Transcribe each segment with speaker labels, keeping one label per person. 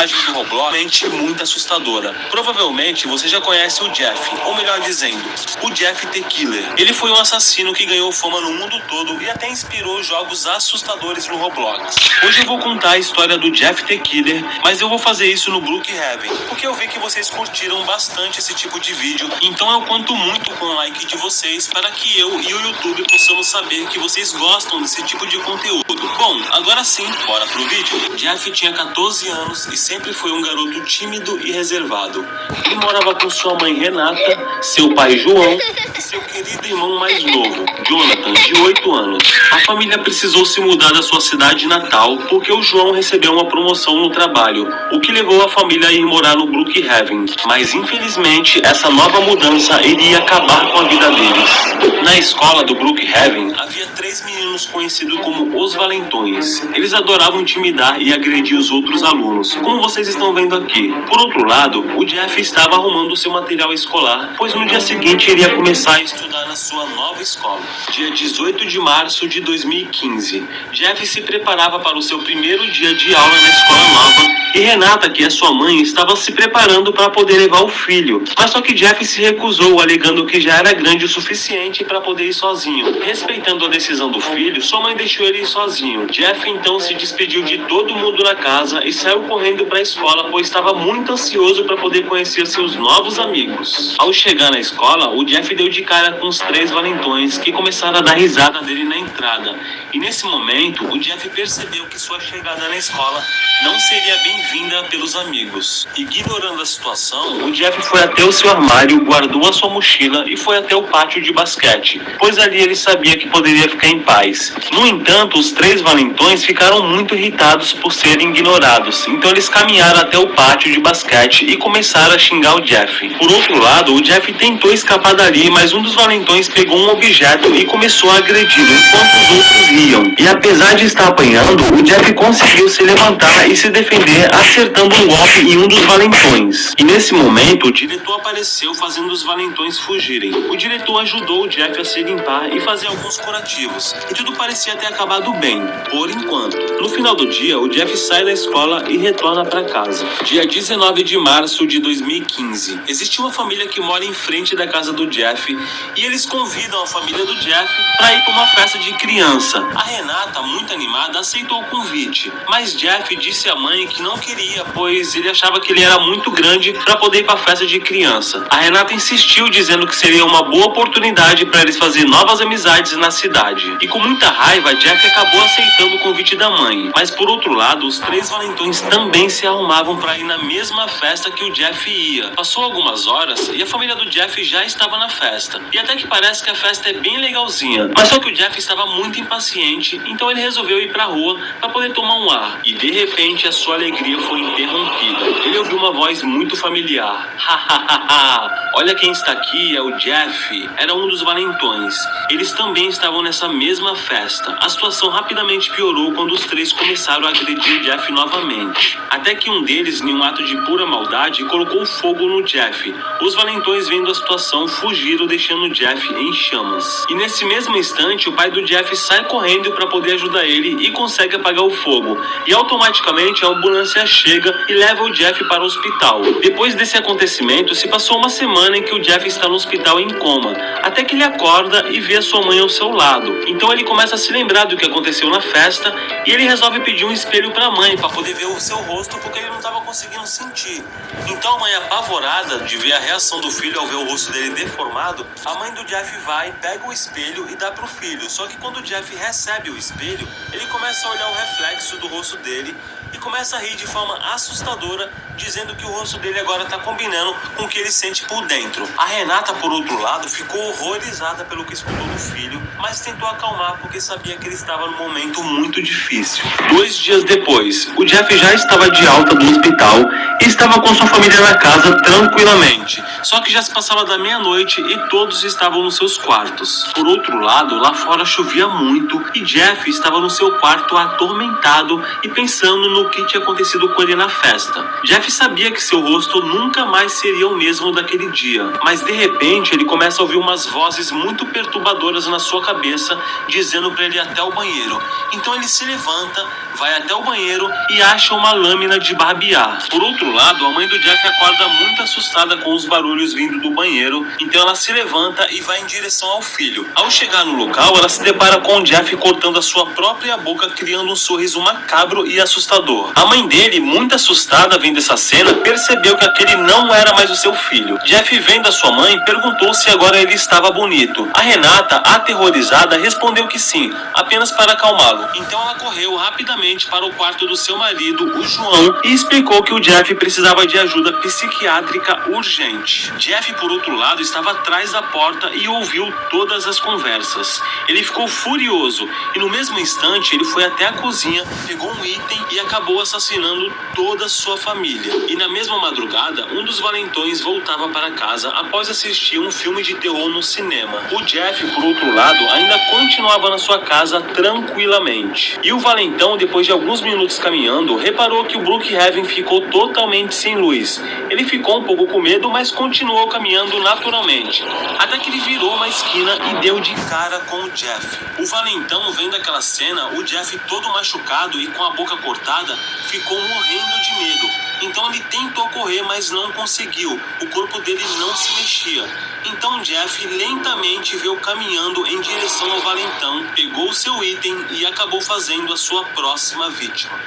Speaker 1: do Roblox é muito assustadora. Provavelmente você já conhece o Jeff, ou melhor dizendo, o Jeff the Killer. Ele foi um assassino que ganhou fama no mundo todo e até inspirou jogos assustadores no Roblox. Hoje eu vou contar a história do Jeff the Killer, mas eu vou fazer isso no Brookhaven, porque eu vi que vocês curtiram bastante esse tipo de vídeo, então eu conto muito com o like de vocês para que eu e o YouTube possamos saber que vocês gostam desse tipo de conteúdo. Bom, agora sim, bora pro vídeo. Jeff tinha 14 anos e sempre foi um garoto tímido e reservado. Ele morava com sua mãe Renata, seu pai João e seu querido irmão mais novo, Jonathan, de 8 anos. A família precisou se mudar da sua cidade natal porque o João recebeu uma promoção no trabalho, o que levou a família a ir morar no Brookhaven. Mas infelizmente essa nova mudança iria acabar com a vida deles. Na escola do Brookhaven havia 3 meninos conhecidos como os Valentões. Eles adoravam intimidar e agredir os outros alunos, como vocês estão vendo aqui. Por outro lado, o Jeff estava arrumando seu material escolar, pois no dia seguinte iria começar a estudar na sua nova escola. Dia 18 de março de 2015, Jeff se preparava para o seu primeiro dia de aula na escola nova e Renata, que é sua mãe, estava se preparando para poder levar o filho. Mas só que Jeff se recusou, alegando que já era grande o suficiente para poder ir sozinho. Respeitando a decisão do filho, sua mãe deixou ele ir sozinho. Jeff então se despediu de todo mundo na casa e saiu correndo para a escola, pois estava muito ansioso para poder conhecer seus novos amigos. Ao chegar na escola, o Jeff deu de cara com os 3 valentões, que começaram a dar risada dele na entrada. E nesse momento, o Jeff percebeu que sua chegada na escola não seria bem-vinda pelos amigos. Ignorando a situação, o Jeff foi até o seu armário, guardou a sua mochila e foi até o pátio de basquete, pois ali ele sabia que poderia ficar em paz. No entanto, os 3 valentões ficaram muito irritados por serem ignorados, então eles caminharam até o pátio de basquete e começaram a xingar o Jeff. Por outro lado, o Jeff tentou escapar dali, mas um dos valentões pegou um objeto e começou a agredi-lo, enquanto os outros riam. E apesar de estar apanhando, o Jeff conseguiu se levantar e se defender, acertando um golpe em um dos valentões. E nesse momento, o diretor apareceu, fazendo os valentões fugirem. O diretor ajudou o Jeff a se limpar e fazer alguns curativos, e tudo parecia ter acabado bem, por enquanto. No final do dia, o Jeff sai da escola e retorna para casa. Dia 19 de março de 2015. Existe uma família que mora em frente da casa do Jeff, e eles convidam a família do Jeff para ir para uma festa de criança. A Renata, muito animada, aceitou o convite, mas Jeff disse à mãe que não queria, pois ele achava que ele era muito grande para poder ir para a festa de criança. A Renata insistiu, dizendo que seria uma boa oportunidade para eles fazer novas amizades na cidade. E com muita raiva, Jeff acabou aceitando o convite da mãe. Mas por outro lado, os 3 valentões também se arrumavam para ir na mesma festa que o Jeff ia. Passou algumas horas e a família do Jeff já estava na festa. E até que parece que a festa é bem legalzinha. Mas só que o Jeff estava muito impaciente, então ele resolveu ir pra rua para poder tomar um ar. E de repente a sua alegria foi interrompida. Ele ouviu uma voz muito familiar. Hahaha, olha quem está aqui, é o Jeff. Era um dos valentões. Eles também estavam nessa mesma festa. A situação rapidamente piorou quando os 3 começaram a agredir o Jeff novamente. Até que um deles, em um ato de pura maldade, colocou fogo no Jeff. Os valentões, vendo a situação, fugiram, deixando o Jeff em chamas. E nesse mesmo instante, o pai do Jeff sai correndo para poder ajudar ele e consegue apagar o fogo. E automaticamente a ambulância chega e leva o Jeff para o hospital. Depois desse acontecimento, se passou uma semana em que o Jeff está no hospital em coma, até que ele acorda e vê a sua mãe ao seu lado. Então ele começa a se lembrar do que aconteceu na festa e ele resolve pedir um espelho para a mãe, para poder ver o seu rosto, porque ele não estava conseguindo sentir. Então a mãe, apavorada de ver a reação do filho ao ver o rosto dele deformado, a mãe do Jeff vai, pega o espelho e dá pro filho. Só que quando o Jeff recebe o espelho, ele começa a olhar o reflexo do rosto dele e começa a rir de forma assustadora, dizendo que o rosto dele agora tá combinando com o que ele sente por dentro. A Renata, por outro lado, ficou horrorizada pelo que escutou do filho, mas tentou acalmar porque sabia que ele estava num momento muito difícil. 2 dias depois, o Jeff já estava de alta do hospital e estava com sua família na casa tranquilamente. Só que já se passava da meia-noite e todos estavam nos seus quartos. Por outro lado, lá fora chovia muito e Jeff estava no seu quarto atormentado e pensando no que tinha acontecido com ele na festa. Jeff Jeff sabia que seu rosto nunca mais seria o mesmo daquele dia, mas de repente ele começa a ouvir umas vozes muito perturbadoras na sua cabeça, dizendo para ele ir até o banheiro. Então ele se levanta, vai até o banheiro e acha uma lâmina de barbear. Por outro lado, a mãe do Jeff acorda muito assustada com os barulhos vindo do banheiro, então ela se levanta e vai em direção ao filho. Ao chegar no local, ela se depara com o Jeff cortando a sua própria boca, criando um sorriso macabro e assustador. A mãe dele, muito assustada vendo essa cena, percebeu que aquele não era mais o seu filho. Jeff, vendo a sua mãe, perguntou se agora ele estava bonito. A Renata, aterrorizada, respondeu que sim, apenas para acalmá-lo. Então ela correu rapidamente para o quarto do seu marido, o João, e explicou que o Jeff precisava de ajuda psiquiátrica urgente. Jeff, por outro lado, estava atrás da porta e ouviu todas as conversas. Ele ficou furioso e no mesmo instante ele foi até a cozinha, pegou um item e acabou assassinando toda a sua família. E na mesma madrugada, um dos valentões voltava para casa após assistir um filme de terror no cinema. O Jeff, por outro lado, ainda continuava na sua casa tranquilamente. E o valentão, depois de alguns minutos caminhando, reparou que o Brookhaven ficou totalmente sem luz. Ele ficou um pouco com medo, mas continuou caminhando naturalmente, até que ele virou uma esquina e deu de cara com o Jeff. O valentão, vendo aquela cena, o Jeff todo machucado e com a boca cortada, ficou morrendo de medo. Então ele tentou correr, mas não conseguiu. O corpo dele não se mexia. Então Jeff lentamente veio caminhando em direção ao valentão, pegou o seu item e acabou fazendo a sua próxima vítima.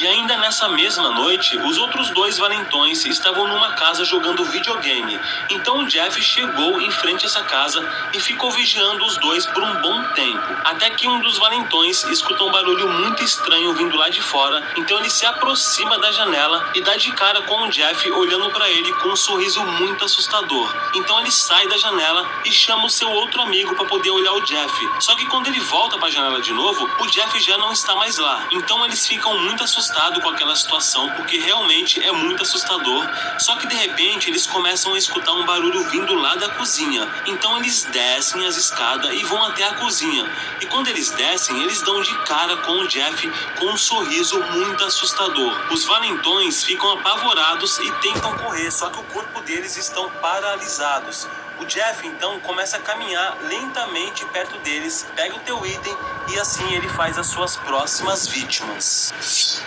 Speaker 1: E ainda nessa mesma noite, os outros dois valentões estavam numa casa jogando videogame. Então o Jeff chegou em frente a essa casa e ficou vigiando os dois por um bom tempo. Até que um dos valentões escuta um barulho muito estranho vindo lá de fora. Então ele se aproxima da janela e dá de cara com o Jeff, olhando para ele com um sorriso muito assustador. Então ele sai da janela e chama o seu outro amigo para poder olhar o Jeff. Só que quando ele volta para a janela de novo, o Jeff já não está mais lá. Então eles ficam muito assustados com aquela situação, porque realmente é muito assustador. Só que de repente eles começam a escutar um barulho vindo lá da cozinha. Então eles descem as escadas e vão até a cozinha. E quando eles descem, eles dão de cara com o Jeff com um sorriso muito assustador. Os valentões ficam apavorados e tentam correr, só que o corpo deles estão paralisados. O Jeff então começa a caminhar lentamente perto deles, pega o teu item e assim ele faz as suas próximas vítimas.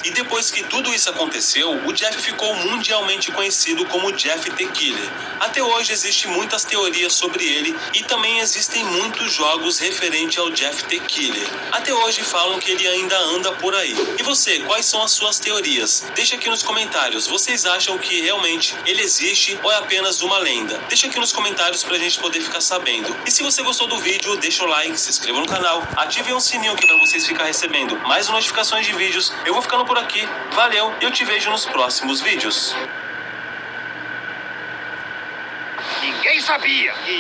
Speaker 1: E depois que tudo isso aconteceu, o Jeff ficou mundialmente conhecido como Jeff the Killer. Até hoje existem muitas teorias sobre ele e também existem muitos jogos referentes ao Jeff the Killer. Até hoje falam que ele ainda anda por aí. E você, quais são as suas teorias? Deixa aqui nos comentários. Vocês acham que realmente ele existe ou é apenas uma lenda? Deixa aqui nos comentários pra gente poder ficar sabendo. E se você gostou do vídeo, deixa o like, se inscreva no canal, ative um sininho aqui pra vocês ficarem recebendo mais notificações de vídeos. Eu vou ficando por aqui. Valeu, eu te vejo nos próximos vídeos.
Speaker 2: Ninguém sabia que